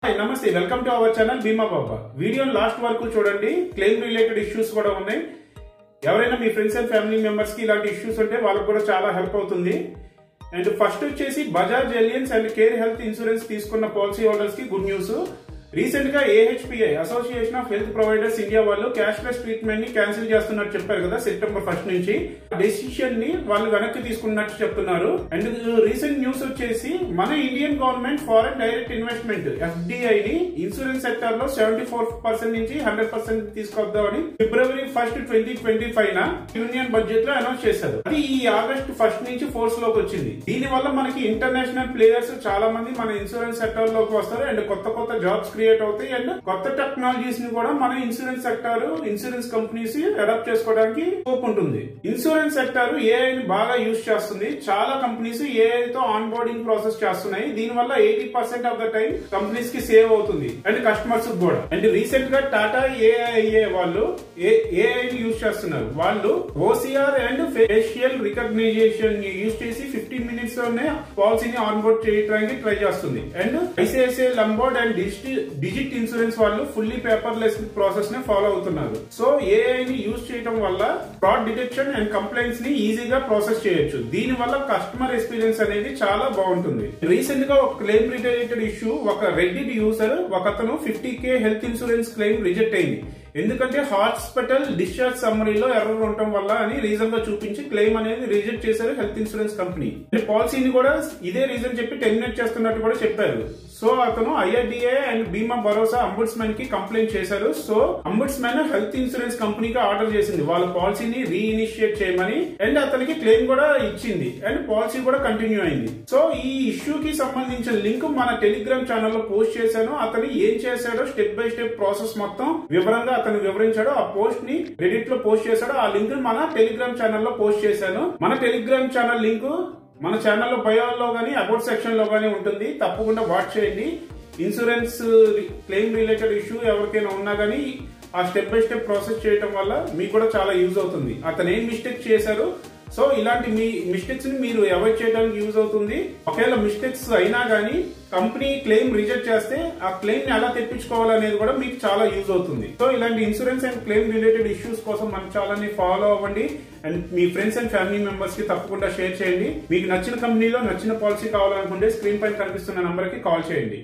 నమస్తే, welcome to our channel బీమా బాబా. Video last వరకు చూడండి. క్లెయిమ్ రిలేటెడ్ ఇష్యూస్ కూడా ఉన్నాయి. ఎవరైనా మీ ఫ్రెండ్స్ అండ్ ఫ్యామిలీ మెంబర్స్ కి ఇలాంటి ఇష్యూస్ ఉంటే వాళ్ళకి కూడా చాలా హెల్ప్ అవుతుంది. అండ్ ఫస్ట్ వచ్చేసి Bajaj Allianz and care health insurance తీసుకున్న పాలసీ హోల్డర్స్ కి గుడ్ న్యూస్. రీసెంట్ గా AHPI association of health providers India వాళ్ళు క్యాష్లెస్ ట్రీట్మెంట్ ని క్యాన్సిల్ చేస్తున్నట్టు చెప్పారు కదా సెప్టెంబర్ 1 నుంచి. డెసిషన్ ని వాళ్ళు వెనక్కి తీసుకున్నట్టు చెప్తున్నారు. అండ్ రీసెంట్ న్యూస్ వచ్చేసి మన Indian government foreign direct investment FDI ని ఇన్సూరెన్స్ సెక్టర్ లో 74% నుంచి 100% తీసుకొద్దామని ఫిబ్రవరి 1, 2025 యూనియన్ బడ్జెట్ లో అనౌన్స్ చేశారు. అది ఈ ఆగస్ట్ 1 నుంచి ఫోర్స్ లోకి వచ్చింది. దీని వల్ల మనకి ఇంటర్నేషనల్ ప్లేయర్స్ చాలా మంది మన ఇన్సూరెన్స్ సెక్టర్ లోకి వస్తారు. అండ్ కొత్త జాబ్స్ క్రియేట్ అవుతాయి. అండ్ కొత్త టెక్నాలజీస్ ని కూడా మన insurance sector, insurance companies adopt చేసుకోవడానికి స్కోప్ ఉంటుంది. ఇన్సూరెన్స్ సెక్టర్ AI ని బాగా యూజ్ చేస్తుంది. చాలా కంపెనీస్ AI తో ఆన్ బోర్డింగ్ ప్రాసెస్ చేస్తున్నాయి. దీని వల్ల 80% ఆఫ్ ద టైం కంపెనీస్ కి సేవ్ అవుతుంది అండ్ కస్టమర్స్ కూడా. అండ్ రీసెంట్ గా టాటా AIA వాళ్ళు AI ని యూజ్ చేస్తున్నారు. వాళ్ళు OCR అండ్ ఫేషియల్ రికగ్నైజేషన్ యూజ్ చేసి 15 మినిట్స్ లోనే పాలసీని ఆన్ బోర్డ్ చేయడానికి ట్రై చేస్తుంది. And ICICI Lombard and Digit insurance వాళ్ళు ఫుల్లీ పేపర్లెస్ ప్రాసెస్ ని ఫాలో అవుతున్నారు. సో AI ని యూజ్ చేయడం వల్ల ఫ్రాడ్ డిటెక్షన్ అండ్ కంప్లైంట్స్ ని ఈజీగా ప్రాసెస్ చేయొచ్చు. దీని వల్ల కస్టమర్ ఎక్స్పీరియన్స్ అనేది చాలా బాగుంటుంది. రీసెంట్ గా ఒక క్లెయిమ్ రిలేటెడ్ ఇష్యూ, ఒక రెడ్డిట్ యూజర్ ఒకతను 50K health insurance claim reject అయింది. ఎందుకంటే హాస్పిటల్ డిశ్చార్జ్ సమ్మరీలో ఎర్రర్ ఉండటం వల్ల అని రీజన్ గా చూపించి క్లెయిమ్ అనేది రిజెక్ట్ చేశారు హెల్త్ ఇన్సూరెన్స్ కంపెనీ. పాలసీని కూడా ఇదే రీజన్ చెప్పి టెర్మినేట్ చేస్తున్నట్టు కూడా చెప్పారు. సో అతను IRDA అండ్ బీమా భరోసా అంబుడ్స్మన్ కి కంప్లైంట్ చేశారు. సో అంబుడ్స్మన్ హెల్త్ ఇన్సూరెన్స్ కంపెనీకి ఆర్డర్ చేసింది వాళ్ళ పాలసీని రీఇనిషియేట్ చేయమని. అండ్ అతనికి క్లెయిమ్ కూడా ఇచ్చింది అండ్ పాలసీ కూడా కంటిన్యూ అయింది. సో ఈ ఇష్యూ కి సంబంధించిన లింక్ మన టెలిగ్రామ్ ఛానల్ లో పోస్ట్ చేశాను. అతను ఏం చేశాడో స్టెప్ బై స్టెప్ ప్రాసెస్ మొత్తం వివరంగా అతను వివరించాడు. ఆ పోస్ట్ ని రెడిట్ లో పోస్ట్ చేశాడు. ఆ లింక్ మన టెలిగ్రామ్ ఛానల్ లో పోస్ట్ చేశాను. మన టెలిగ్రామ్ ఛానల్ లింక్ మన ఛానల్లో బయోలో గానీ అబౌట్ సెక్షన్ లో గానీ ఉంటుంది. తప్పకుండా వాచ్ చేయండి. ఇన్సూరెన్స్ క్లెయిమ్ రిలేటెడ్ ఇష్యూ ఎవరికైనా ఉన్నా గానీ ఆ స్టెప్ బై స్టెప్ ప్రాసెస్ చేయడం వల్ల మీకు కూడా చాలా యూజ్ అవుతుంది. అతను ఏం మిస్టేక్ చేశారు, సో ఇలాంటి మీ మిస్టేక్స్ ని మీరు అవాయిడ్ చేయడానికి యూజ్ అవుతుంది. ఒకవేళ మిస్టేక్స్ అయినా గానీ కంపెనీ క్లెయిమ్ రిజెక్ట్ చేస్తే ఆ క్లెయిమ్ ని ఎలా తెప్పించుకోవాలనేది కూడా మీకు చాలా యూజ్ అవుతుంది. సో ఇలాంటి insurance and claim related issues కోసం మన ఛానల్ ని ఫాలో అవ్వండి. And me friends and family members కి తప్పకుండా షేర్ చేయండి. మీకు నచ్చిన కంపెనీలో నచ్చిన పాలసీ కావాలనుకుంటే స్క్రీన్ పైన కనిపిస్తున్న నంబర్ కి కాల్ చేయండి.